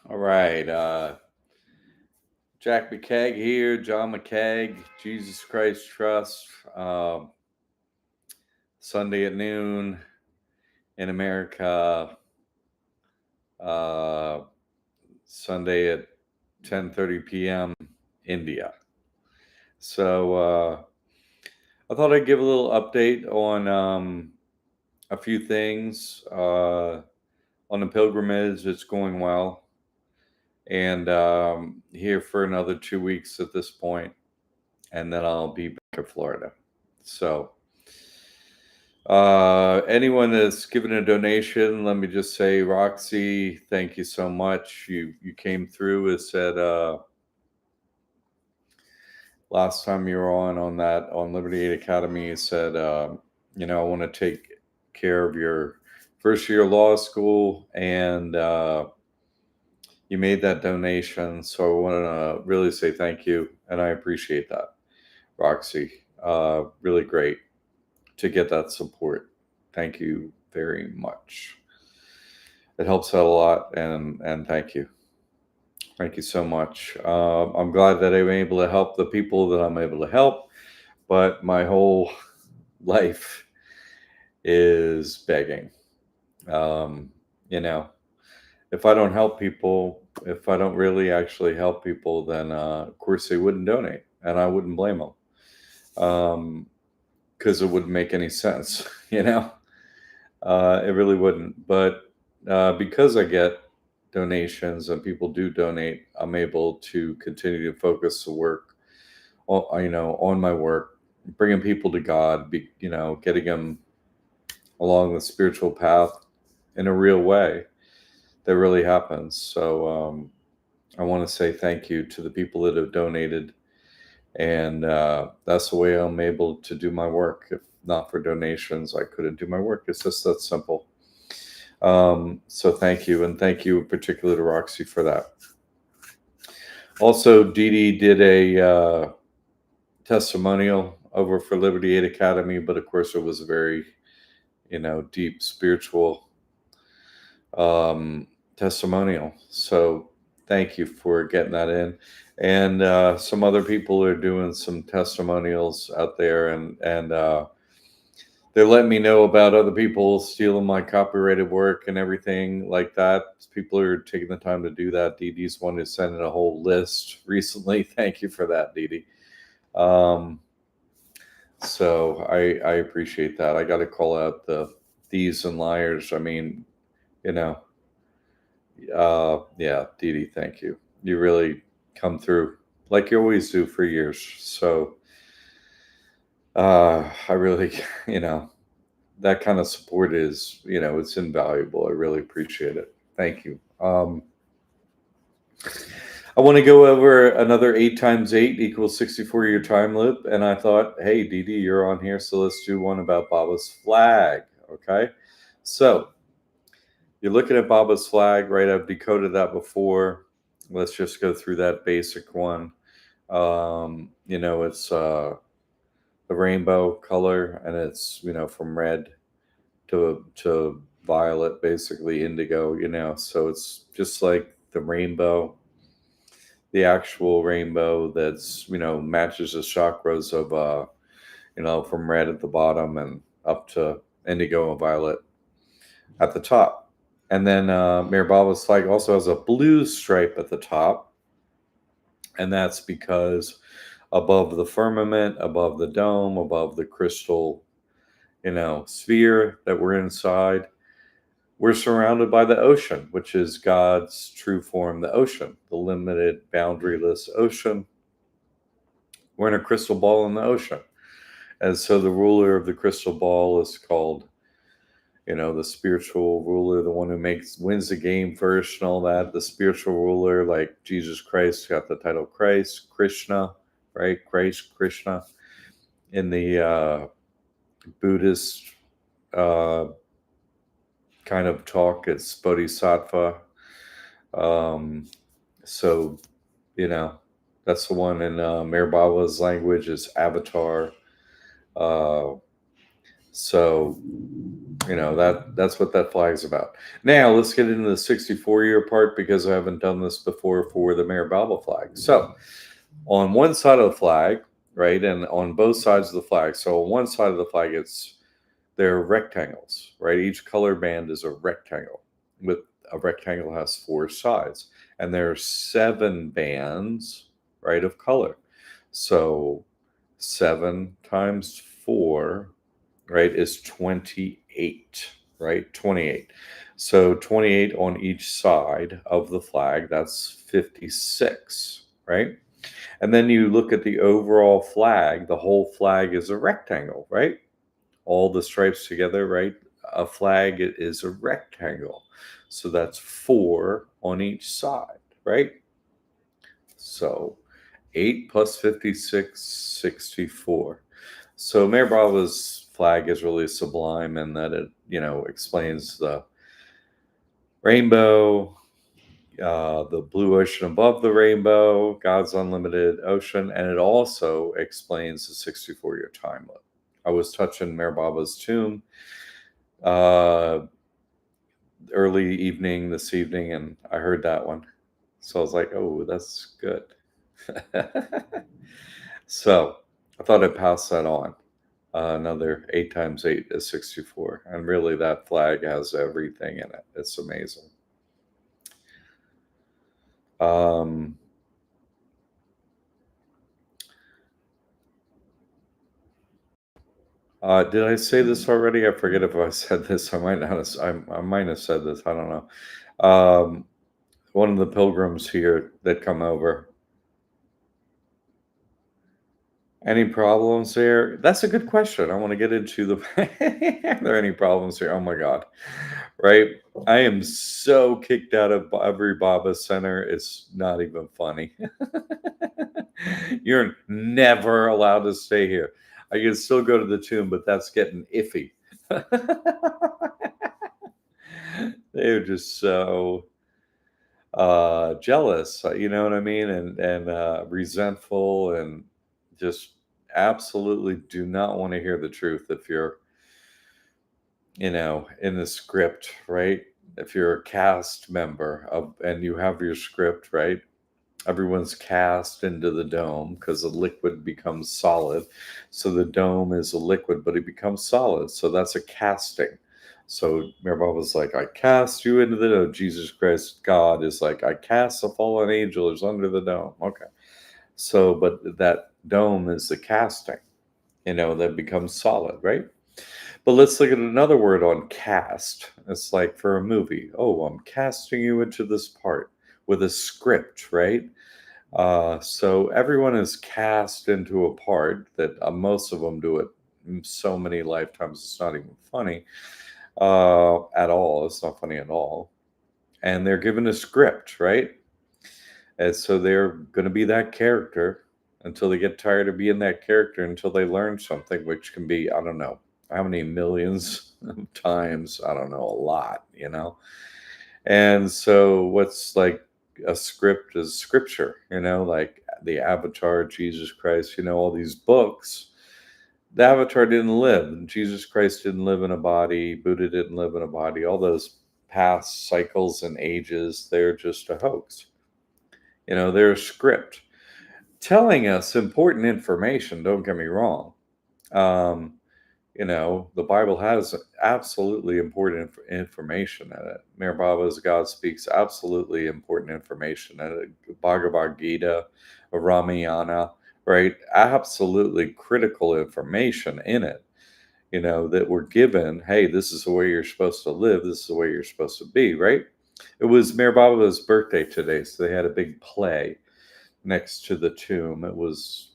All right. Jack McCaig here, John McCaig, Jesus Christ Trust. Sunday at noon in America. Uh, Sunday at 10:30 p.m. India. So I thought I'd give a little update on a few things. On the pilgrimage, it's going well. And here for another 2 weeks at this point, and then I'll be back in Florida. So, anyone that's given a donation, let me just say, Roxy, thank you so much. You came through and said last time you were on Liberty Aid Academy, you said I want to take care of your first year of law school, and you made that donation. So I want to really say thank you, and I appreciate that, Roxy. Really great to get that support. Thank you very much. It helps out a lot, and thank you so much. I'm glad that I'm able to help the people that I'm able to help, but my whole life is begging. Um, you know, if I don't help people, if I don't really actually help people, then of course they wouldn't donate, and I wouldn't blame them. Because it wouldn't make any sense, it really wouldn't. But because I get donations and people do donate, I'm able to continue to focus the work, on my work, bringing people to God, getting them along the spiritual path in a real way that really happens. So I want to say thank you to the people that have donated. And that's the way I'm able to do my work. If not for donations, I couldn't do my work. It's just that simple. So thank you, and thank you in particular to Roxy for that. Also, Dee Dee did a testimonial over for Liberty Aid Academy, but of course it was a very, deep spiritual testimonial. So thank you for getting that in. And some other people are doing some testimonials out there, and they're letting me know about other people stealing my copyrighted work and everything like that. People are taking the time to do that. Dee Dee's one who sent in a whole list recently. Thank you for that, Dee Dee. So I appreciate that. I got to call out the thieves and liars. I mean, you know, yeah, Dee Dee, thank you. You really come through like you always do for years. So I really, you know, that kind of support is, it's invaluable. I really appreciate it. Thank you. I want to go over another 8 times 8 equals 64-year time loop. And I thought, hey, Dee Dee, you're on here. So let's do one about Baba's flag. Okay. So you're looking at Baba's flag, right? I've decoded that before. Let's just go through that basic one. It's the rainbow color, and it's, from red to violet, basically indigo, so it's just like the rainbow, the actual rainbow that's, matches the chakras of from red at the bottom and up to indigo and violet at the top. And then Mayor Baba's flag also has a blue stripe at the top, and that's because above the firmament, above the dome, above the crystal, sphere that we're inside, we're surrounded by the ocean, which is God's true form, the ocean, the limited, boundaryless ocean. We're in a crystal ball in the ocean. And so the ruler of the crystal ball is called, the spiritual ruler, the one who wins the game first and all that. The spiritual ruler, like Jesus Christ, got the title Christ, Krishna, right? Christ, Krishna. In the Buddhist uh, kind of talk, it's Bodhisattva. So, that's the one in Mayor Baba's language is Avatar. Uh, so That's what that flag's about. Now let's get into the 64-year part because I haven't done this before for the Maribel flag. So on one side of the flag, right, and on both sides of the flag. So on one side of the flag, they're rectangles, right? Each color band is a rectangle. With a rectangle has four sides, and there are seven bands, right, of color. So 7 times 4, right, is 28, right? 28. So 28 on each side of the flag, that's 56, right? And then you look at the overall flag, the whole flag is a rectangle, right? All the stripes together, right? A flag is a rectangle. So that's 4 on each side, right? So 8 plus 56, 64. So Mayor Bravo's flag is really sublime in that it, explains the rainbow, the blue ocean above the rainbow, God's unlimited ocean, and it also explains the 64-year time limit. I was touching Mayor Baba's tomb uh, early evening this evening, and I heard that one. So I was like, oh, that's good. So I thought I'd pass that on. Another 8 times 8 is 64. And really, that flag has everything in it. It's amazing. Um, did I say this already? I forget if I said this. I might not have, I might have said this. I don't know. One of the pilgrims here that come over. Any problems there? That's a good question. I want to get into the. Are there any problems here? Oh my God. Right? I am so kicked out of every Baba Center. It's not even funny. You're never allowed to stay here. I can still go to the tomb, but that's getting iffy. They're just so jealous, you know what I mean, and resentful, and just absolutely do not want to hear the truth if you're, in the script, right? If you're a cast member of and you have your script, right? Everyone's cast into the dome because the liquid becomes solid. So the dome is a liquid, but it becomes solid. So that's a casting. So Mirabelle was like, I cast you into the dome. Jesus Christ, God is like, I cast a fallen angel is under the dome. Okay. So, but that dome is the casting, that becomes solid, right? But let's look at another word on cast. It's like for a movie. Oh, I'm casting you into this part with a script, right? So everyone is cast into a part that most of them do it so many lifetimes. It's not even funny at all. It's not funny at all. And they're given a script, right? And so they're going to be that character until they get tired of being that character, until they learn something, which can be, I don't know, how many millions of times. I don't know, a lot. And so what's like a script is scripture, like the Avatar, Jesus Christ, all these books. The Avatar didn't live, and Jesus Christ didn't live in a body, Buddha didn't live in a body. All those past cycles and ages, they're just a hoax. They're a script telling us important information, don't get me wrong. Um, the Bible has absolutely important information in it. Mir Baba's God speaks absolutely important information in it. Bhagavad Gita, Ramayana, right? Absolutely critical information in it, that we're given. Hey, this is the way you're supposed to live. This is the way you're supposed to be, right? It was Mir Baba's birthday today, so they had a big play next to the tomb. It was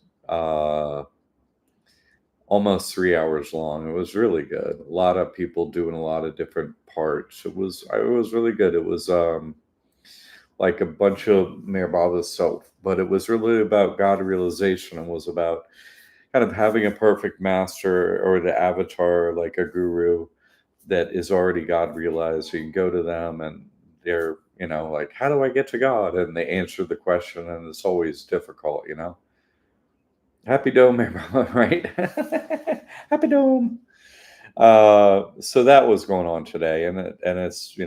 almost 3 hours long. It was really good. A lot of people doing a lot of different parts. It was really good. It was like a bunch of Mayor Baba's self, but it was really about God realization, and was about kind of having a perfect master or the avatar, like a guru that is already God realized. So you can go to them and they're, like, how do I get to God? And they answer the question, and it's always difficult. Happy Dome, everyone, right? Happy Dome. So that was going on today, and it's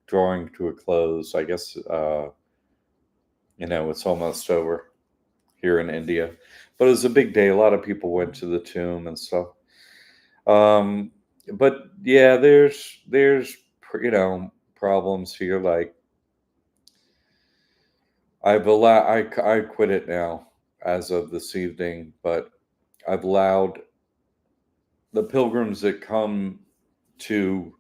drawing to a close. I guess it's almost over here in India, but it was a big day. A lot of people went to the tomb and stuff. Um, but yeah, there's problems here. Like I quit it now as of this evening, but I've allowed the pilgrims that come to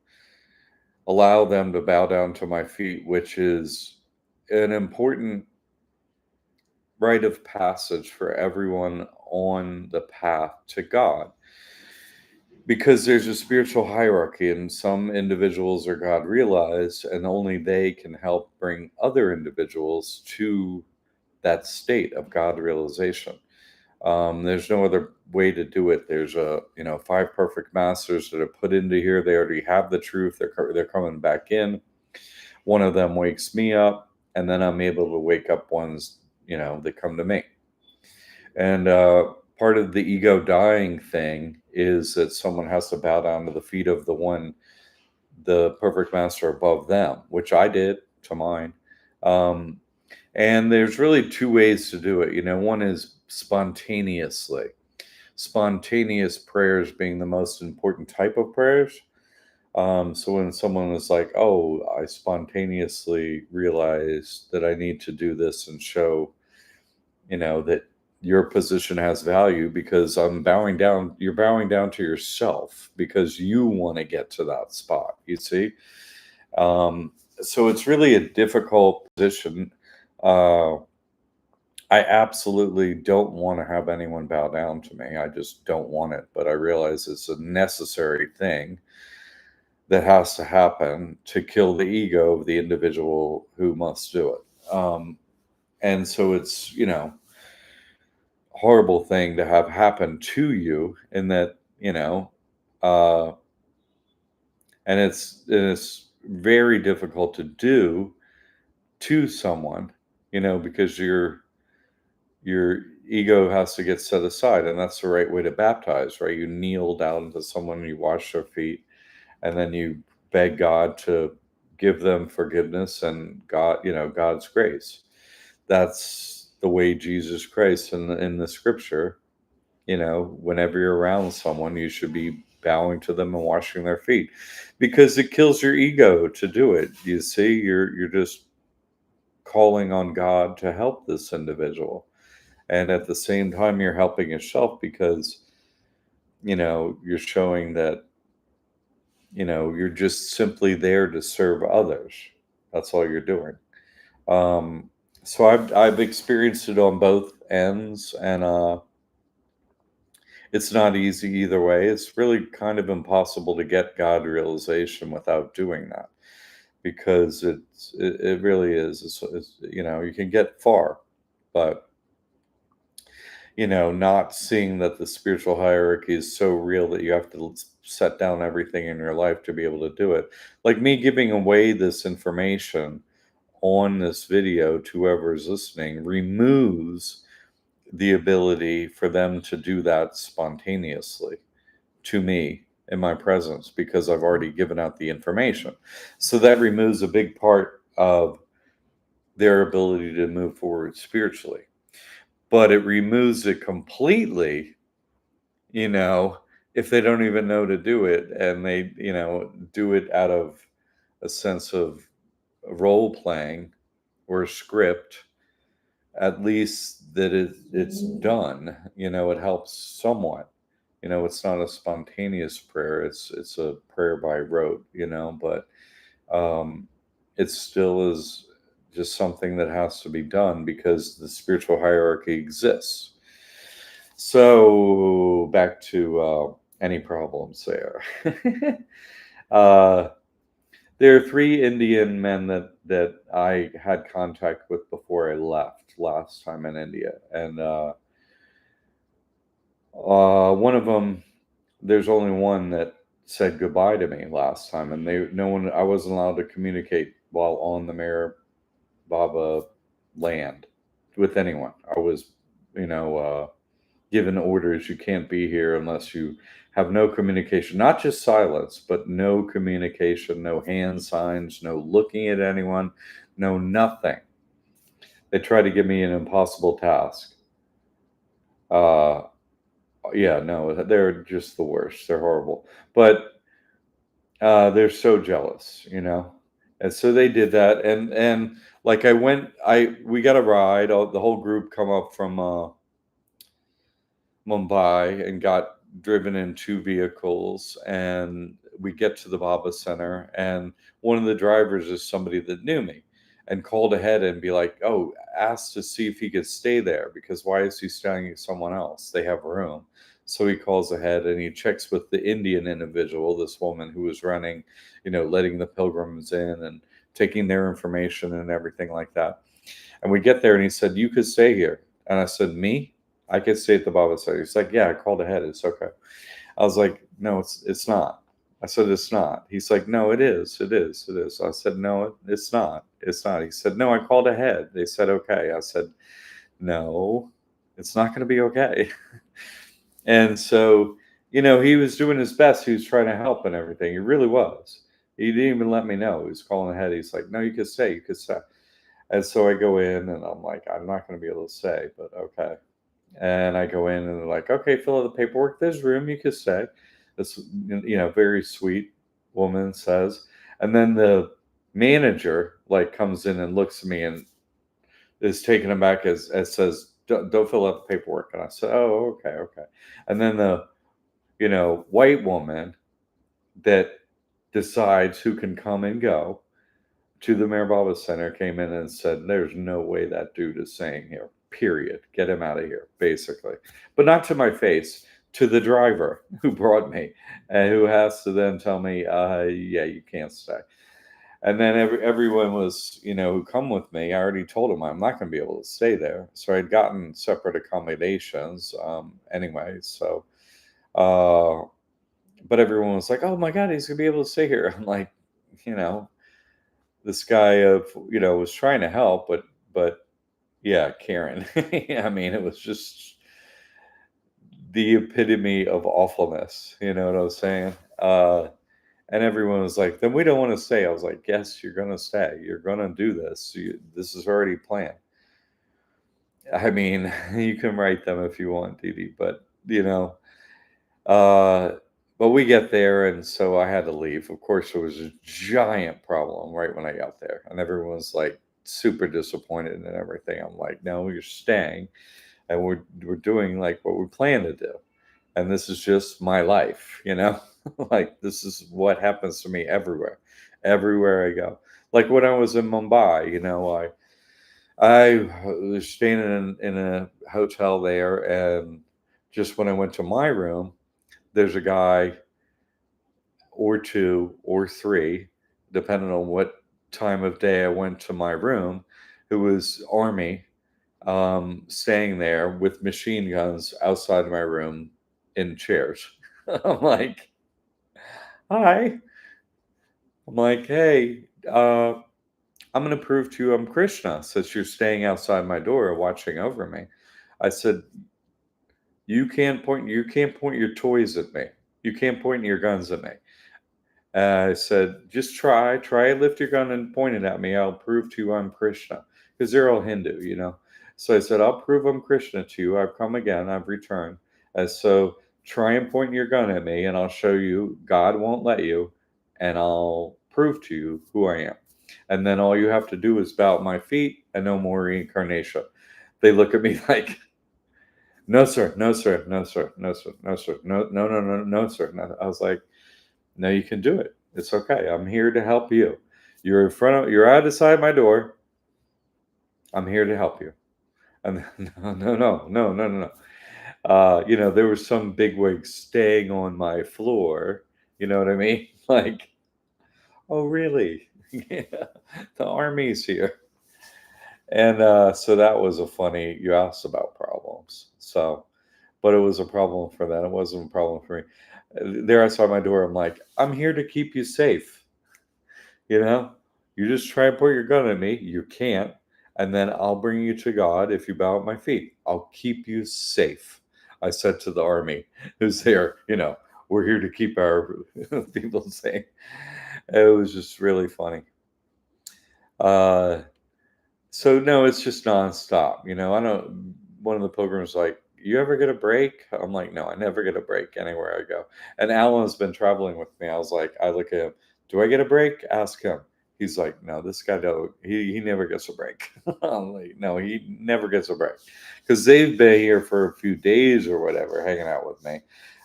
allow them to bow down to my feet, which is an important rite of passage for everyone on the path to God. Because there's a spiritual hierarchy, and some individuals are God realized, and only they can help bring other individuals to that state of God realization. There's no other way to do it. There's five perfect masters that are put into here. They already have the truth. They're coming back in. One of them wakes me up, and then I'm able to wake up ones that come to me. And part of the ego dying thing is that someone has to bow down to the feet of the perfect master above them, which I did to mine. Um, and there's really two ways to do it. One is spontaneously. Spontaneous prayers being the most important type of prayers. So when someone is like, "Oh, I spontaneously realized that I need to do this and show, that your position has value because I'm bowing down, you're bowing down to yourself because you want to get to that spot, you see?" Um, so it's really a difficult position. Uh, I absolutely don't want to have anyone bow down to me. I just don't want it. But I realize it's a necessary thing that has to happen to kill the ego of the individual who must do it. And so it's, horrible thing to have happen to you in that, uh, and it's very difficult to do to someone, because your ego has to get set aside, and that's the right way to baptize, right? You kneel down to someone, you wash their feet, and then you beg God to give them forgiveness and God's grace. That's the way Jesus Christ in the scripture, whenever you're around someone, you should be bowing to them and washing their feet because it kills your ego to do it. You see, you're just calling on God to help this individual. And at the same time, you're helping yourself because, you're showing that, you're just simply there to serve others. That's all you're doing. Um, so I've experienced it on both ends, and it's not easy either way. It's really kind of impossible to get God realization without doing that because it really is. You can get far, but not seeing that the spiritual hierarchy is so real that you have to set down everything in your life to be able to do it. Like me giving away this information on this video to whoever's listening removes the ability for them to do that spontaneously to me in my presence because I've already given out the information. So that removes a big part of their ability to move forward spiritually. But it removes it completely, you know, if they don't even know to do it and they, do it out of a sense of role playing or script, at least that it's done, it helps somewhat. It's not a spontaneous prayer, it's a prayer by rote, but um it still is just something that has to be done because the spiritual hierarchy exists. So back to any problems there. uh there are three Indian men that I had contact with before I left last time in India, and one of them, there's only one that said goodbye to me last time, and no one, I wasn't allowed to communicate while on the Meher Baba land with anyone. I was, you know, given orders. You can't be here unless you have no communication, not just silence, but no communication, no hand signs, no looking at anyone, no nothing. They try to give me an impossible task. Uh, yeah, no, they're just the worst. They're horrible. But they're so jealous, and so they did that. And like we got a ride. The whole group come up from Mumbai and got driven in two vehicles, and we get to the Baba Center, and one of the drivers is somebody that knew me and called ahead and be like, oh, asked to see if he could stay there, because why is he staying with someone else? They have room. So he calls ahead and he checks with the Indian individual, this woman who was running, letting the pilgrims in and taking their information and everything like that. And we get there and he said, you could stay here. And I said, me? I could stay at the Baba Center. He's like, yeah, I called ahead. It's okay. I was like, no, it's not. I said, it's not. He's like, no, it is. It is. It is. I said, no, it's not. It's not. He said, no, I called ahead. They said, okay. I said, no, it's not going to be okay. And so, he was doing his best. He was trying to help and everything. He really was. He didn't even let me know. He was calling ahead. He's like, no, you could stay. You could stay. And so I go in and I'm like, I'm not going to be able to stay, but okay. And I go in and they're like, okay, fill out the paperwork. There's room. You can stay. This, very sweet woman says. And then the manager like comes in and looks at me and is taken aback as says, don't fill out the paperwork. And I said, oh, okay, okay. And then the, white woman that decides who can come and go to the Mayor Baba Center came in and said, there's no way that dude is staying here, period. Get him out of here, basically. But not to my face, to the driver who brought me, and who has to then tell me, yeah, you can't stay. And then everyone was, who come with me, I already told them I'm not going to be able to stay there. So I'd gotten separate accommodations anyway. So, but everyone was like, oh my God, he's going to be able to stay here. I'm like, this guy was trying to help, but yeah, Karen. I mean, it was just the epitome of awfulness. You know what I was saying? And everyone was like, then we don't want to stay. I was like, yes, you're going to stay. You're going to do this. This is already planned. I mean, you can write them if you want, Dee Dee, but uh, but we get there, and so I had to leave. Of course, there was a giant problem right when I got there, and everyone was like super disappointed and everything. I'm like, no, you're staying, and we're doing like what we plan to do, and this is just my life, like this is what happens to me everywhere I go. Like when I was in Mumbai, I was staying in a hotel there, and just when I went to my room, there's a guy or two or three, depending on what time of day I went to my room, who was army, staying there with machine guns outside of my room in chairs. I'm like, hi. I'm like, hey, I'm going to prove to you I'm Krishna since you're staying outside my door watching over me. I said, you can't point your toys at me. You can't point your guns at me. I said, just try lift your gun and point it at me. I'll prove to you I'm Krishna, because they're all Hindu. So I said, I'll prove I'm Krishna to you. I've come again. I've returned. And so try and point your gun at me, and I'll show you God won't let you, and I'll prove to you who I am. And then all you have to do is bow at my feet, and no more reincarnation. They look at me like, no, sir, no, sir, no, sir, no, sir, no, sir, no, no, no, no, no, sir. No. I was like, no, you can do it. It's okay. I'm here to help you. You're out outside my door. I'm here to help you. And no, no, no, no, no, no, no. There was some bigwig staying on my floor. You know what I mean? Like, oh, really? Yeah, the army's here. And so that was you asked about problems. So, but it was a problem for them. It wasn't a problem for me. There outside my door, I'm like, I'm here to keep you safe. You just try and point your gun at me. You can't. And then I'll bring you to God if you bow at my feet. I'll keep you safe. I said to the army who's there, we're here to keep our people safe. It was just really funny. Uh, so no, it's just nonstop. I don't. One of the pilgrims like, you ever get a break? I'm like, no, I never get a break anywhere I go. And Alan's been traveling with me. I was like, I look at him. Do I get a break? Ask him. He's like, no, this guy don't. He never gets a break. I'm like, no, he never gets a break because they've been here for a few days or whatever, hanging out with me.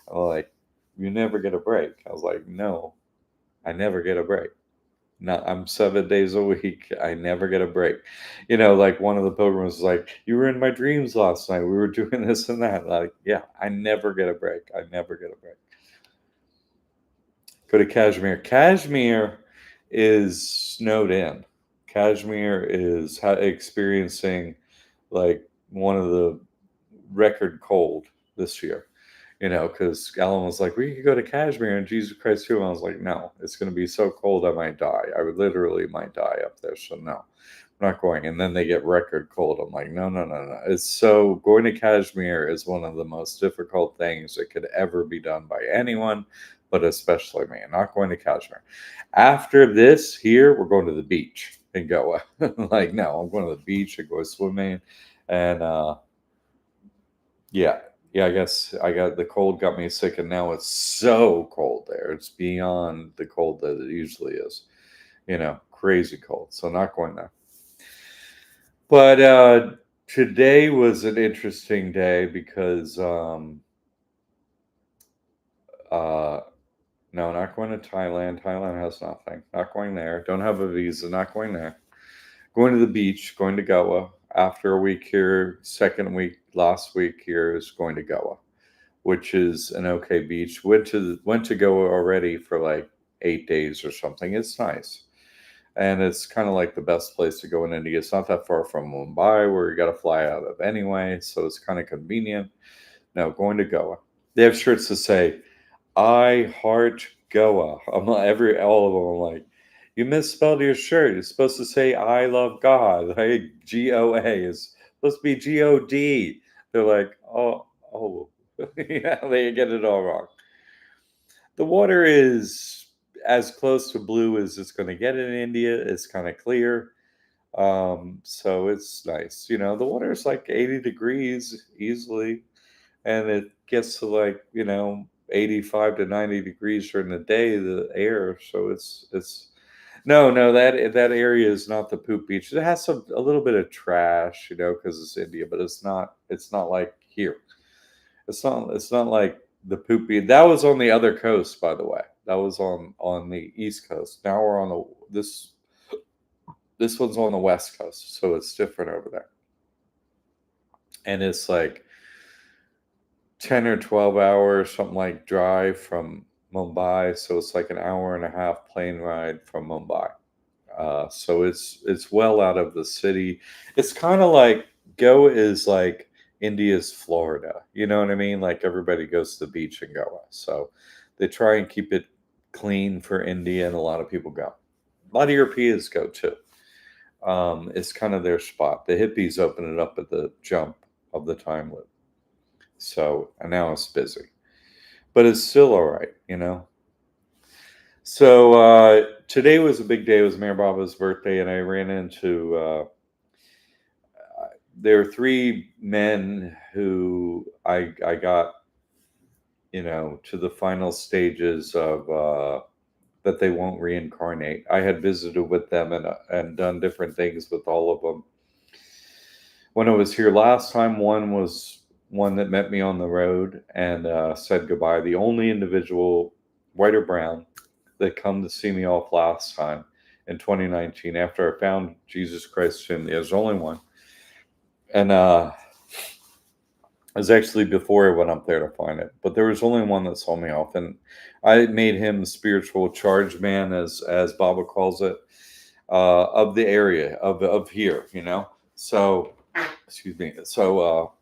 I'm like, you never get a break. I was like, no, I never get a break. No, I'm 7 days a week. I never get a break. Like one of the pilgrims was like, you were in my dreams last night. We were doing this and that. Like, yeah, I never get a break. I never get a break. Go to Kashmir. Kashmir is snowed in. Kashmir is experiencing like one of the record cold this year. Because Alan was like, we could go to Kashmir and Jesus Christ too. And I was like, no, it's going to be so cold I might die. I would literally might die up there. So no, I'm not going. And then they get record cold. I'm like, no, no, no, no. It's so going to Kashmir is one of the most difficult things that could ever be done by anyone, but especially me. I'm not going to Kashmir. After this here, we're going to the beach in Goa. Like, no, I'm going to the beach and go swimming. And, yeah. Yeah, I guess the cold got me sick, and now it's so cold there. It's beyond the cold that it usually is. Crazy cold. So not going there. But today was an interesting day because no, not going to Thailand. Thailand has nothing. Not going there. Don't have a visa. Not going there. Going to the beach. Going to Goa. After a week here, second week, last week here is going to Goa, which is an okay beach. Went to Goa already for like 8 days or something. It's nice, and it's kind of like the best place to go in India. It's not that far from Mumbai, where you got to fly out of anyway, so it's kind of convenient. Now going to Goa, they have shirts that say "I heart Goa." I'm not all of them. I'm like, you misspelled your shirt. It's supposed to say "I love God." Like GOA is supposed to be GOD. They're like, oh. Yeah, they get it all wrong. The water is as close to blue as it's going to get in India. It's kind of clear. So it's nice. The water is like 80 degrees easily, and it gets to like, 85 to 90 degrees during the day, the air. So it's no, that area is not the poop beach. It has a little bit of trash, because it's India, but it's not like here. It's not like the poopy. That was on the other coast, by the way. That was on the east coast. Now we're on this one's on the west coast, so it's different over there. And it's like 10 or 12 hours, something like drive from Mumbai. So it's like an hour and a half plane ride from Mumbai. So it's well out of the city. It's kind of like Goa is like India's Florida. You know what I mean? Like everybody goes to the beach in Goa. So they try and keep it clean for India, and a lot of people go. A lot of Europeans go too. It's kind of their spot. The hippies open it up at the jump of the time loop. So, and now it's busy, but it's still all right. So today was a big day. It was Mayor Baba's birthday, and I ran into. There are three men who I got, to the final stages of that they won't reincarnate. I had visited with them and done different things with all of them. When I was here last time, one was one that met me on the road and said goodbye. The only individual, white or brown, that come to see me off last time in 2019 after I found Jesus Christ in there's only one. And it was actually before I went up there to find it, but there was only one that saw me off, and I made him the spiritual charge man, as Baba calls it, of the area of here. So excuse me. So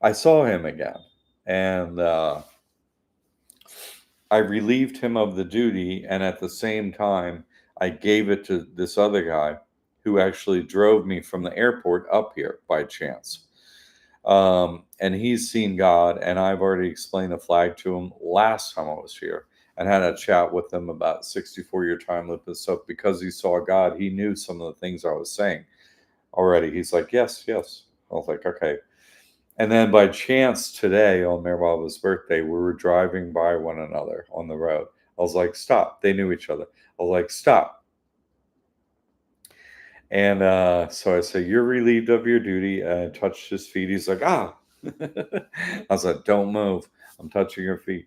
I saw him again, and I relieved him of the duty, and at the same time, I gave it to this other guy who actually drove me from the airport up here by chance. And he's seen God, and I've already explained the flag to him last time I was here, and had a chat with him about 64-year time limit and stuff because he saw God. He knew some of the things I was saying already. He's like, yes, yes. I was like, okay. And then by chance today on Mayor Baba's birthday, we were driving by one another on the road. I was like, stop. They knew each other. I was like, stop. And so I said, you're relieved of your duty. And I touched his feet. He's like, ah. I was like, don't move. I'm touching your feet.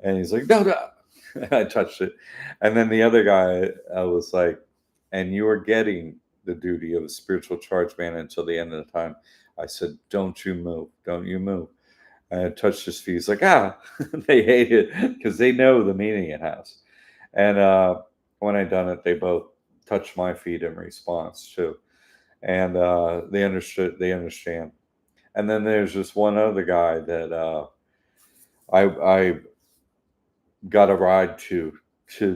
And he's like, no, no. I touched it. And then the other guy, I was like, and you are getting the duty of a spiritual charge man until the end of the time. I said, don't you move. Don't you move. And I touched his feet. He's like, ah. They hate it because they know the meaning it has. And when I done it, they both touched my feet in response too. And they understood, they understand. And then there's this one other guy that I got a ride to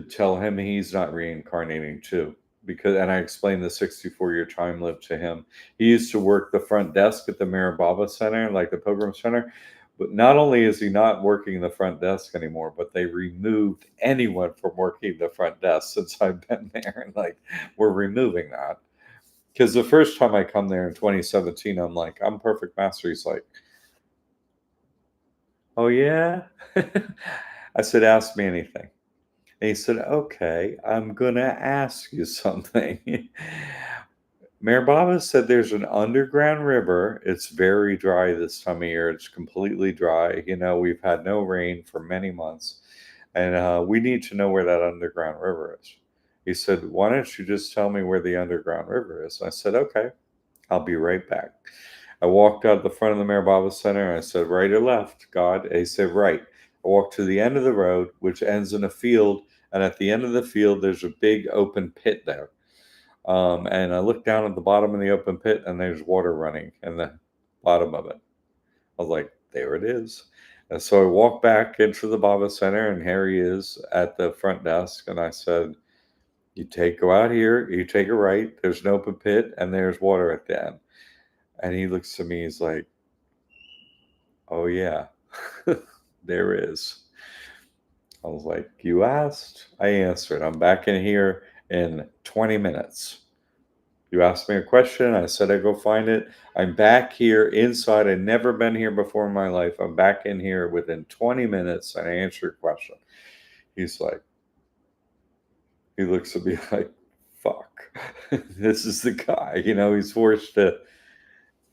tell him he's not reincarnating too. Because, and I explained the 64-year time limit to him. He used to work the front desk at the Maribaba Center, like the Pilgrim Center. But not only is he not working the front desk anymore, but they removed anyone from working the front desk since I've been there. And like, we're removing that. Because the first time I come there in 2017, I'm like, I'm perfect master. He's like, oh yeah? I said, ask me anything. And he said, okay, I'm going to ask you something. Mayor Baba said there's an underground river. It's very dry this time of year. It's completely dry. You know, we've had no rain for many months. And we need to know where that underground river is. He said, why don't you just tell me where the underground river is? I said, okay, I'll be right back. I walked out the front of the Mayor Baba Center and I said, right or left, God? And he said, right. I walked to the end of the road, which ends in a field. And at the end of the field, there's a big open pit there. And I looked down at the bottom of the open pit and there's water running in the bottom of it. I was like, there it is. And so I walked back into the Baba Center and here he is at the front desk. And I said, go out here, you take a right, there's an open pit and there's water at the end. And he looks at me, he's like, oh yeah, there is. I was like, you asked, I answered. I'm back in here in 20 minutes. You asked me a question. I said I'd go find it. I'm back here inside. I've never been here before in my life. I'm back in here within 20 minutes and I answer your question. He's like, he looks at me like, fuck, this is the guy. You know, he's forced to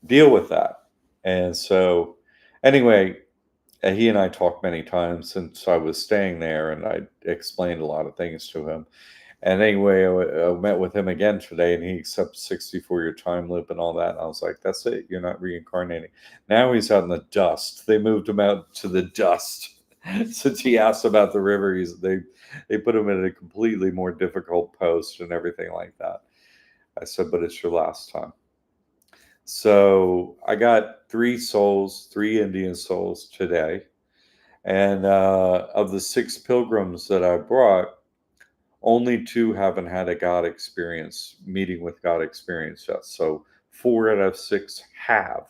deal with that. And so, anyway, he and I talked many times since I was staying there, and I explained a lot of things to him. And anyway, I met with him again today, and he accepts 64-year time loop and all that. And I was like, that's it. You're not reincarnating. Now he's out in the dust. They moved him out to the dust. Since he asked about the river, they put him in a completely more difficult post and everything like that. I said, but it's your last time. So I got 3 Indian souls today. And of the 6 pilgrims that I brought, only 2 haven't had a God experience, meeting with God experience yet. So 4 out of 6 have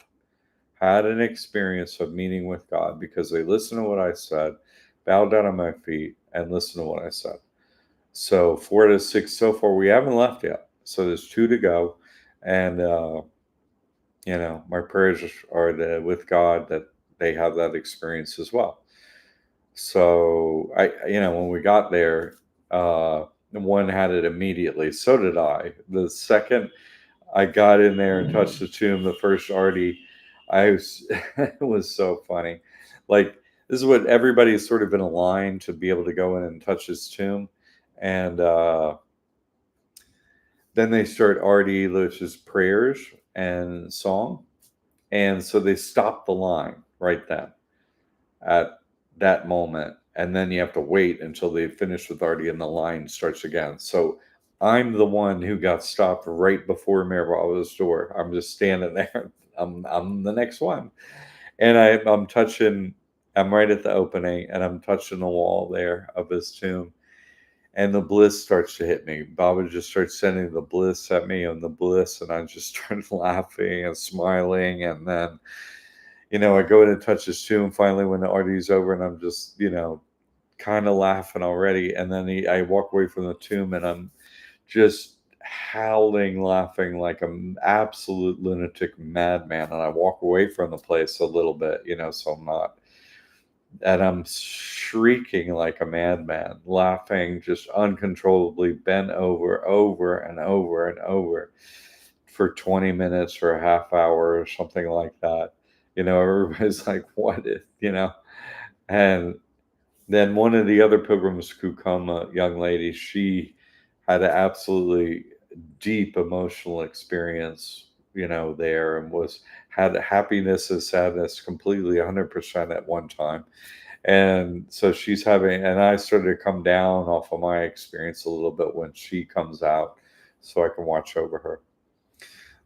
had an experience of meeting with God because they listened to what I said, bowed down on my feet, and listened to what I said. So 4 out of 6 so far. We haven't left yet. So there's 2 to go. And, my prayers are with God that they have that experience as well. So when we got there, one had it immediately. So did I. The second I got in there and touched the tomb, the first Artie, it was so funny. Like, this is what everybody's sort of in a line to be able to go in and touch his tomb. And then they start Artie, which is prayers and song. And so they stopped the line right then at that moment. And then you have to wait until they finish with Artie and the line starts again. So I'm the one who got stopped right before Mayor Bravo's door. I'm just standing there. I'm the next one. And I'm right at the opening and I'm touching the wall there of his tomb. And the bliss starts to hit me. Baba just starts sending the bliss at me and the bliss. And I just started laughing and smiling. And then I go in and touch his tomb finally when the RD's over, and I'm just, kind of laughing already. And then I walk away from the tomb, and I'm just howling, laughing like an absolute lunatic madman. And I walk away from the place a little bit, so I'm not, and I'm shrieking like a madman, laughing just uncontrollably, bent over and over and over for 20 minutes or a half hour or something like that. Everybody's like, what is, and then one of the other pilgrims who come, a young lady, she had an absolutely deep emotional experience, there, and had happiness and sadness completely 100% at one time. And so she's having, and I started to come down off of my experience a little bit when she comes out so I can watch over her.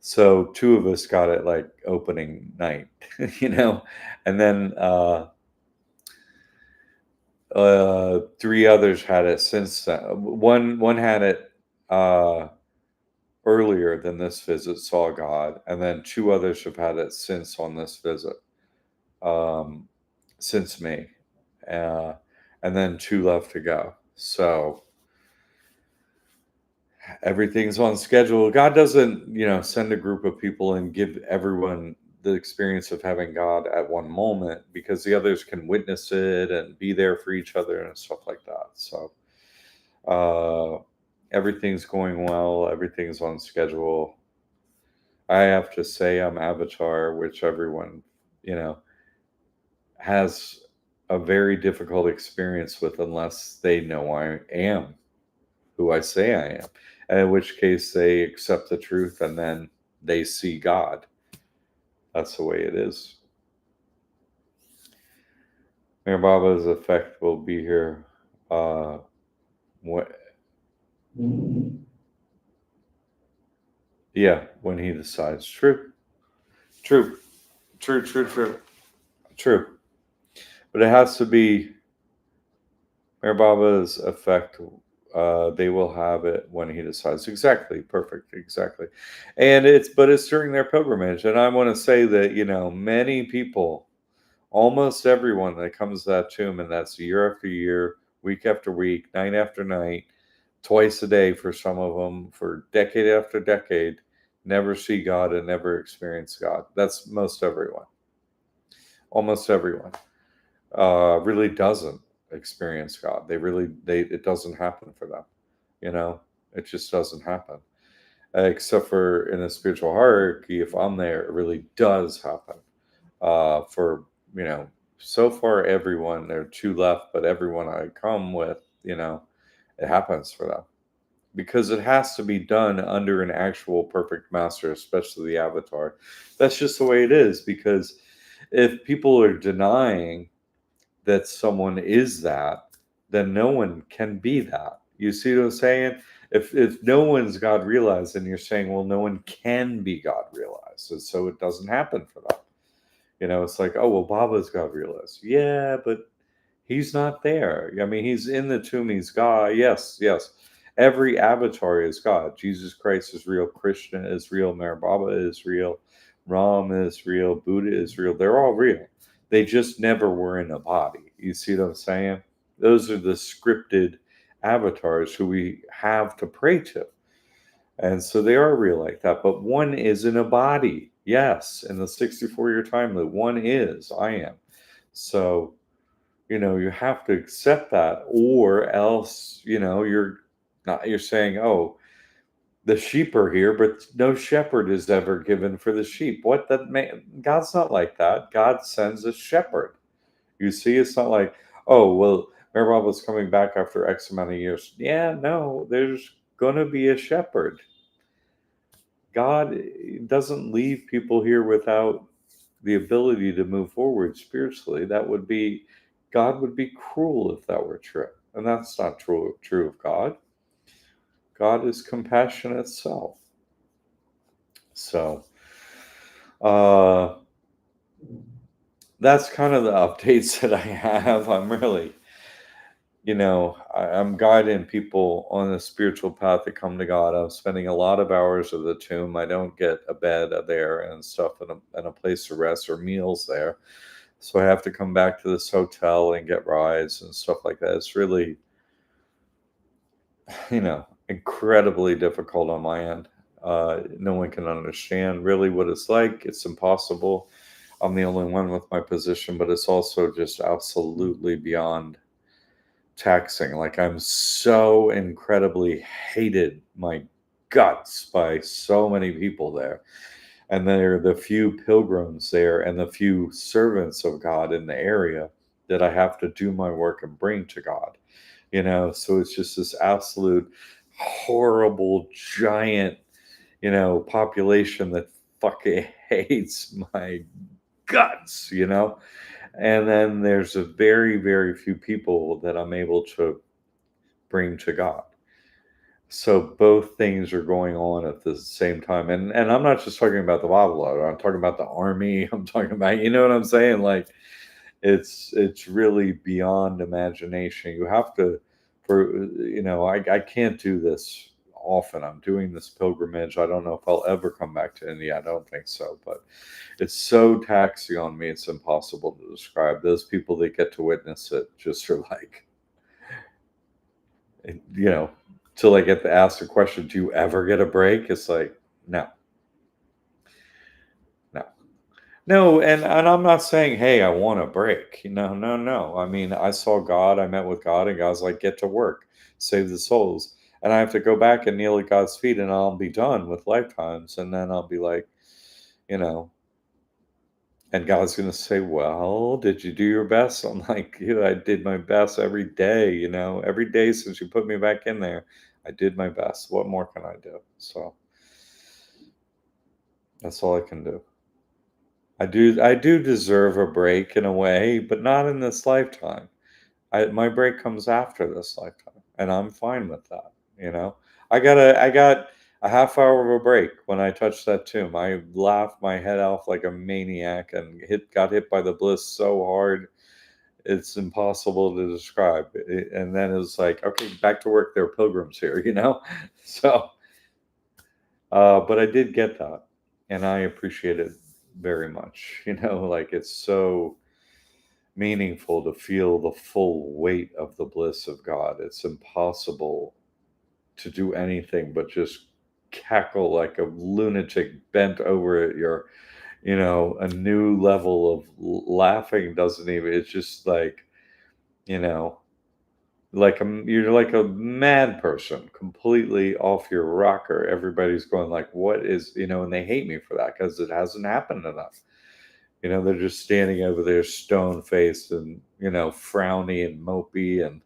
So two of us got it like opening night, and then three others had it since then. One had it uh, earlier than this visit, saw God, and then two others have had it since on this visit, um, since me, uh, and then two left to go. So everything's on schedule. God doesn't, send a group of people and give everyone the experience of having God at one moment, because the others can witness it and be there for each other and stuff like that. So everything's going well. Everything's on schedule. I have to say I'm Avatar, which everyone, has a very difficult experience with unless they know I am who I say I am. And in which case they accept the truth and then they see God. That's the way it is. Mayor Baba's effect will be here. What? Yeah, when he decides. True, true, true, true, true, true. But it has to be Mayor Baba's effect. They will have it when he decides. Exactly, perfect, exactly. And it's during their pilgrimage. And I want to say that many people, almost everyone that comes to that tomb, and that's year after year, week after week, night after night, twice a day for some of them, for decade after decade, never see God and never experience God. That's most everyone. Almost everyone really doesn't experience God. It doesn't happen for them. It just doesn't happen. Except for in a spiritual hierarchy, if I'm there, it really does happen. For so far everyone, there are two left, but everyone I come with, it happens for them, because it has to be done under an actual perfect master, especially the Avatar. That's just the way it is, because if people are denying that someone is that, then no one can be that. You see what I'm saying? If no one's God realized, then you're saying, well, no one can be God realized, and so it doesn't happen for them. It's like, oh, well, Baba's God realized. Yeah, but he's not there. I mean, he's in the tomb. He's God. Yes, yes. Every avatar is God. Jesus Christ is real. Krishna is real. Meher Baba is real. Ram is real. Buddha is real. They're all real. They just never were in a body. You see what I'm saying? Those are the scripted avatars who we have to pray to. And so they are real like that, but one is in a body. Yes, in the 64-year time loop, one is, I am. So, you have to accept that, or else, you're saying, oh, the sheep are here, but no shepherd is ever given for the sheep. What that man, God's not like that. God sends a shepherd. You see, it's not like, oh, well, Mary Baba's coming back after X amount of years. Yeah, no, there's going to be a shepherd. God doesn't leave people here without the ability to move forward spiritually. God would be cruel if that were true. And that's not true of God. God is compassion itself. So uh, that's kind of the updates that I have. I'm really I'm guiding people on a spiritual path to come to God. I'm spending a lot of hours at the tomb. I don't get a bed there and stuff, and a place to rest or meals there. So I have to come back to this hotel and get rides and stuff like that. It's really, incredibly difficult on my end. No one can understand really what it's like. It's impossible. I'm the only one with my position, but it's also just absolutely beyond taxing. Like, I'm so incredibly hated my guts by so many people there. And there are the few pilgrims there and the few servants of God in the area that I have to do my work and bring to God. So it's just this absolute horrible giant, population that fucking hates my guts. And then there's a very, very few people that I'm able to bring to God. So both things are going on at the same time. And I'm not just talking about the Bible, I'm talking about the army. I'm talking about, you know what I'm saying? Like, it's really beyond imagination. You have to, I can't do this often. I'm doing this pilgrimage. I don't know if I'll ever come back to India. I don't think so, but it's so taxing on me. It's impossible to describe. Those people that get to witness it just are like, you know, till I get to ask the question, do you ever get a break? It's like, no, no. No, and I'm not saying, hey, I want a break. No, no, no. I mean, I saw God, I met with God, and God's like, get to work, save the souls. And I have to go back and kneel at God's feet, and I'll be done with lifetimes. And then I'll be like, you know, and God's going to say, well, did you do your best? I'm like, yeah, I did my best every day, every day since you put me back in there. I did my best. What more can I do? So that's all I can do. I do deserve a break in a way, but not in this lifetime. My break comes after this lifetime, and I'm fine with that. You know, I got a half hour of a break when I touched that tomb. I laughed my head off like a maniac and got hit by the bliss so hard it's impossible to describe. And then it was like, okay, back to work. There are pilgrims here. So, but I did get that, and I appreciate it very much. Like, it's so meaningful to feel the full weight of the bliss of God. It's impossible to do anything but just cackle like a lunatic bent over at a new level of laughing doesn't even, it's just like, you know, you're like a mad person, completely off your rocker. Everybody's going like, what is, and they hate me for that because it hasn't happened enough. They're just standing over there stone faced and, frowny and mopey and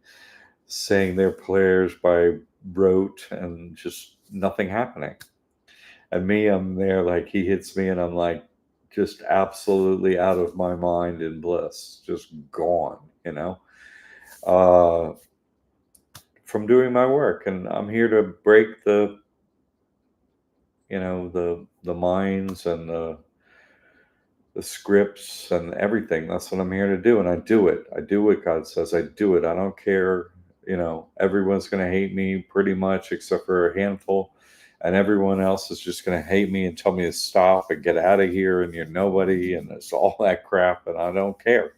saying their prayers by rote and just nothing happening. And me, I'm there like he hits me and I'm like just absolutely out of my mind in bliss, just gone, uh, from doing my work. And I'm here to break the minds and the scripts and everything. That's what I'm here to do. And I do it. I do what God says. I do it. I don't care. Everyone's going to hate me pretty much except for a handful. And everyone else is just going to hate me and tell me to stop and get out of here. And you're nobody. And it's all that crap. And I don't care.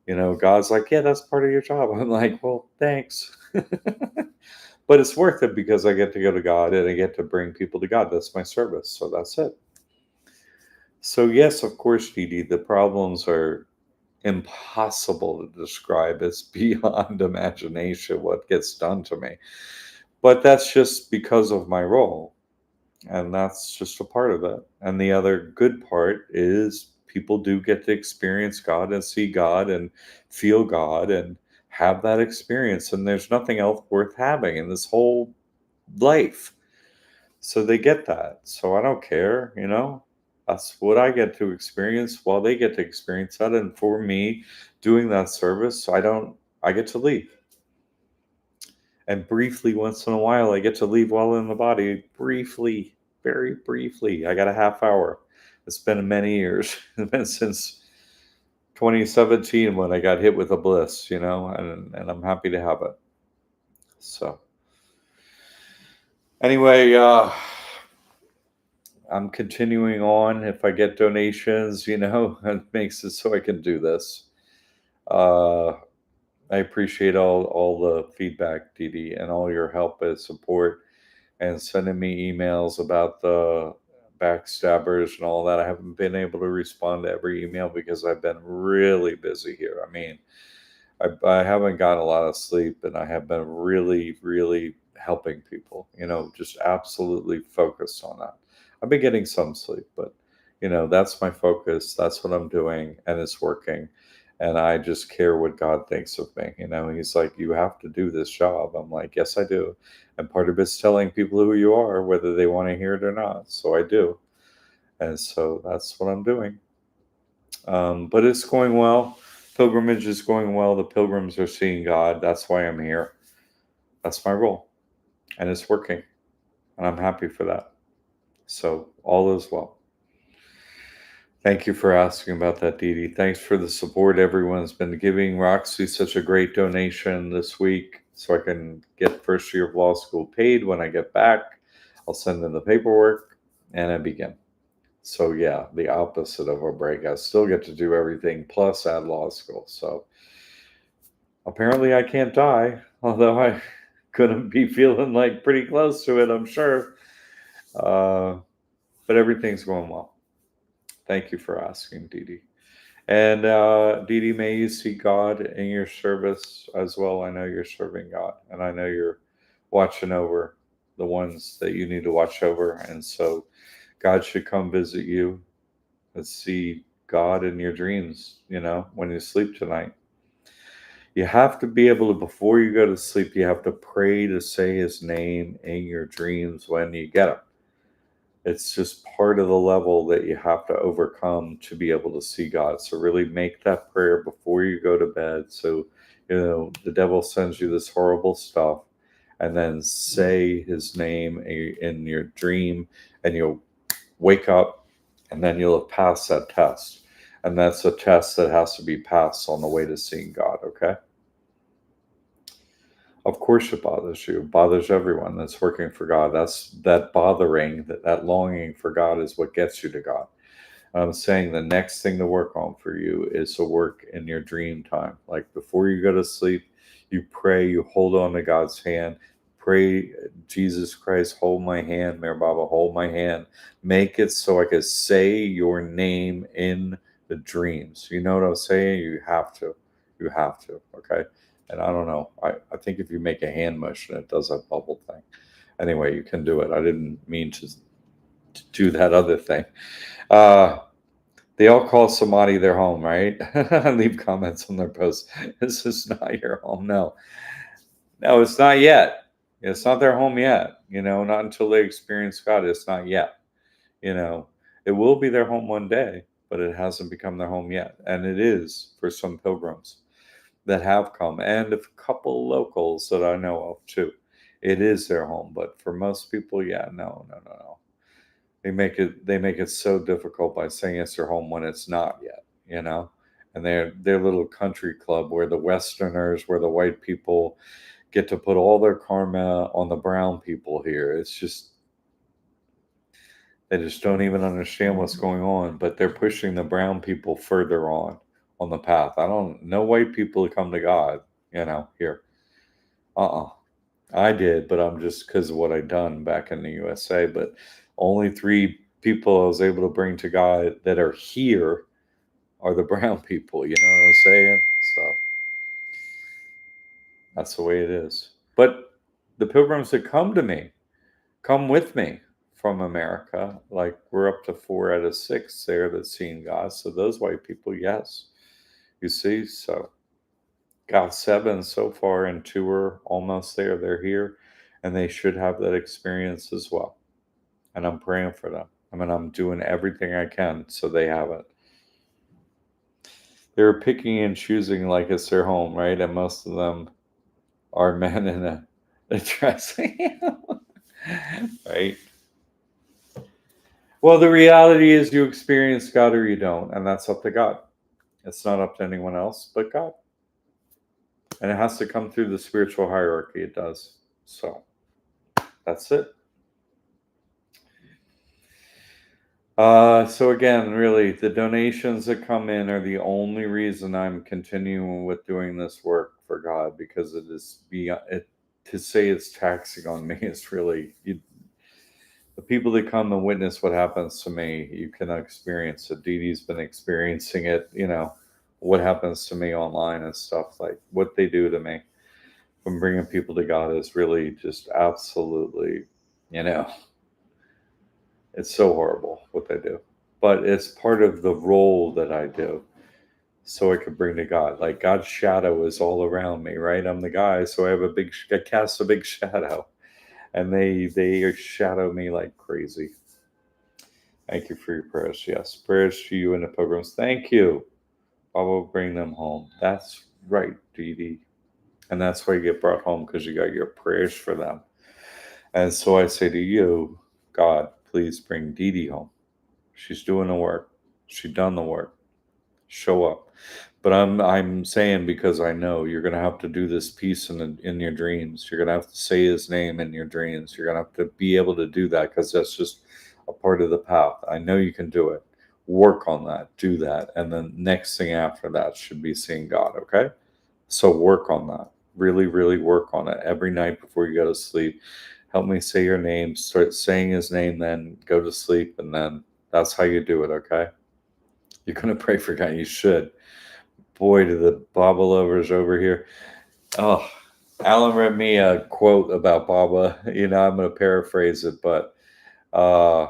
God's like, yeah, that's part of your job. I'm like, well, thanks. But it's worth it because I get to go to God and I get to bring people to God. That's my service. So that's it. So yes, of course, Dee Dee, the problems are impossible to describe. It's beyond imagination what gets done to me. But that's just because of my role. And that's just a part of it. And the other good part is people do get to experience God and see God and feel God and have that experience. And there's nothing else worth having in this whole life. So they get that. So I don't care. That's what I get to experience while they get to experience that. And for me, doing that service, I get to leave. And briefly, once in a while, I get to leave while in the body. Briefly, very briefly. I got a half hour. It's been many years. It's been since 2017 when I got hit with a bliss, and I'm happy to have it. So anyway, I'm continuing on. If I get donations, it makes it so I can do this. Uh, I appreciate all the feedback, Dee Dee, and all your help and support, and sending me emails about the backstabbers and all that. I haven't been able to respond to every email because I've been really busy here. I mean, I haven't gotten a lot of sleep, and I have been really, really helping people, just absolutely focused on that. I've been getting some sleep, but, that's my focus. That's what I'm doing, and it's working. And I just care what God thinks of me. He's like, you have to do this job. I'm like, yes, I do. And part of it's telling people who you are, whether they want to hear it or not. So I do. And so that's what I'm doing. But it's going well. Pilgrimage is going well. The pilgrims are seeing God. That's why I'm here. That's my role. And it's working. And I'm happy for that. So all is well. Thank you for asking about that, Dee Dee. Thanks for the support everyone's been giving. Roxy, such a great donation this week so I can get first year of law school paid when I get back. I'll send in the paperwork and I begin. So yeah, the opposite of a break. I still get to do everything plus add law school. So apparently I can't die, although I couldn't be feeling like pretty close to it, I'm sure. But everything's going well. Thank you for asking, Dee Dee. And Dee Dee, may you see God in your service as well. I know you're serving God, and I know you're watching over the ones that you need to watch over. And so God should come visit you and see God in your dreams, when you sleep tonight. You have to be able to, before you go to sleep, you have to pray to say his name in your dreams when you get him. It's just part of the level that you have to overcome to be able to see God. So really make that prayer before you go to bed. So, the devil sends you this horrible stuff, and then say his name in your dream, and you'll wake up, and then you'll have passed that test. And that's a test that has to be passed on the way to seeing God, okay? Of course it bothers you. It bothers everyone that's working for God. That's that bothering, that longing for God is what gets you to God. I'm saying the next thing to work on for you is to work in your dream time. Like before you go to sleep, you pray, you hold on to God's hand. Pray, Jesus Christ, hold my hand. Mary Baba, hold my hand. Make it so I can say your name in the dreams. You know what I'm saying? You have to. You have to. Okay. And I don't know. I think if you make a hand motion, it does that bubble thing. Anyway, you can do it. I didn't mean to do that other thing. Uh, they all call Samadhi their home, right? Leave comments on their posts. This is not your home. No, no, it's not yet. It's not their home yet. Not until they experience God. It's not yet. It will be their home one day, but it hasn't become their home yet. And it is for some pilgrims that have come, and a couple locals that I know of too. It is their home, but for most people, yeah, no, no, no, no. They make it so difficult by saying it's their home when it's not yet. And their little country club where the Westerners, where the white people get to put all their karma on the brown people here. It's just they just don't even understand what's going on, but they're pushing the brown people further on the path. I don't know white people to come to God, here. I did, but I'm just because of what I'd done back in the USA. But only 3 people I was able to bring to God that are here are the brown people. You know what I'm saying? So that's the way it is. But the pilgrims that come to me, come with me from America. Like we're up to 4 out of 6 there that's seen God. So those white people, yes. You see, so got 7 so far, and 2 are almost there. They're here, and they should have that experience as well. And I'm praying for them. I mean, I'm doing everything I can so they have it. They're picking and choosing like it's their home, right? And most of them are men in a dress, right? Well, the reality is you experience God or you don't, and that's up to God. It's not up to anyone else but God. And it has to come through the spiritual hierarchy. It does. So that's it. So again, really, the donations that come in are the only reason I'm continuing with doing this work for God, because it is beyond it. To say it's taxing on me is really the people that come and witness what happens to me. You can experience it. Dee Dee's been experiencing it. What happens to me online and stuff, like what they do to me from bringing people to God is really just absolutely, you know, it's so horrible what they do. But it's part of the role that I do, so I could bring to God. Like God's shadow is all around me, right? I'm the guy, so I cast a big shadow, and they shadow me like crazy. Thank you for your prayers. Yes, prayers to you and the pilgrims. Thank you. I will bring them home. That's right, Dee Dee. And that's why you get brought home, because you got your prayers for them. And so I say to you, God, please bring Dee Dee home. She's doing the work. She done the work. Show up. But I'm saying, because I know you're gonna have to do this piece in your dreams. You're gonna have to say his name in your dreams. You're gonna have to be able to do that, because that's just a part of the path. I know you can do it. Work on that. Do that. And then next thing after that should be seeing God, okay? So work on that. Really, really work on it every night before you go to sleep. Help me say your name. Start saying his name, then go to sleep, and then that's how you do it, okay? You're going to pray for God. You should. Boy, do the Baba lovers over here. Oh, Alan read me a quote about Baba. I'm going to paraphrase it, but uh,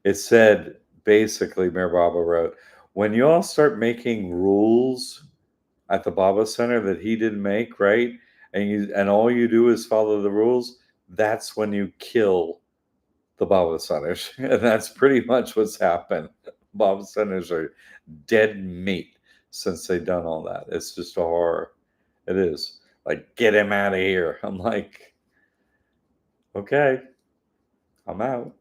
it said, basically, Mayor Baba wrote, when you all start making rules at the Baba Center that he didn't make, right? And all you do is follow the rules, that's when you kill the Baba Centers. And that's pretty much what's happened. Baba Centers are dead meat since they've done all that. It's just a horror. It is. Like, get him out of here. I'm like, okay, I'm out.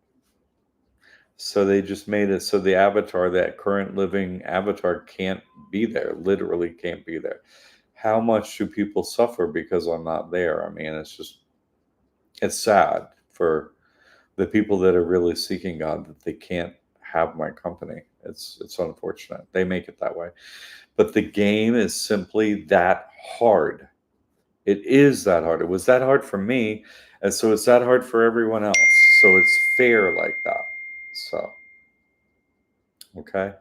So they just made it so the avatar, that current living avatar, can't be there, literally can't be there. How much do people suffer because I'm not there? I mean, it's sad for the people that are really seeking God that they can't have my company. It's unfortunate. They make it that way. But the game is simply that hard. It is that hard. It was that hard for me, and so it's that hard for everyone else. So it's fair like that. So, okay.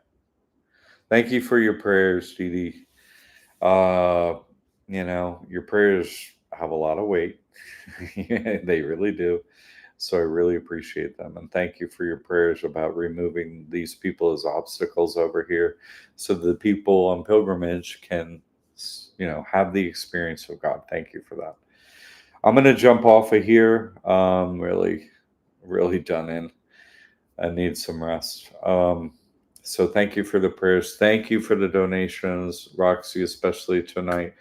Thank you for your prayers, Dee Dee. Uh, your prayers have a lot of weight. They really do. So I really appreciate them. And thank you for your prayers about removing these people as obstacles over here, so the people on pilgrimage can, have the experience of God. Thank you for that. I'm going to jump off of here. Really, really done in. I need some rest. So thank you for the prayers. Thank you for the donations, Roxy, especially tonight,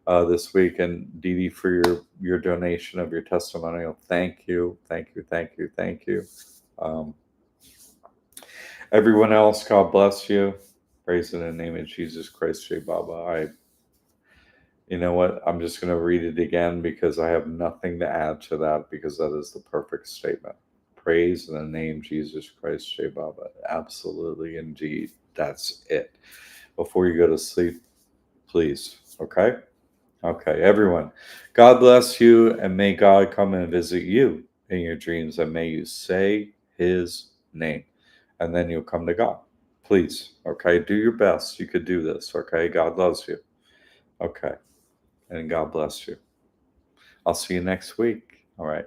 this week, and Dee Dee for your donation of your testimonial. Thank you, thank you, thank you, thank you. Um, Everyone else, God bless you. Praise in the name of Jesus Christ, J Baba. You know what? I'm just going to read it again, because I have nothing to add to that, because that is the perfect statement. Praise in the name Jesus Christ, J Baba. Absolutely, indeed. That's it. Before you go to sleep, please. Okay? Okay, everyone. God bless you, and may God come and visit you in your dreams, and may you say his name, and then you'll come to God. Please. Okay? Do your best. You could do this. Okay? God loves you. Okay. And God bless you. I'll see you next week. All right.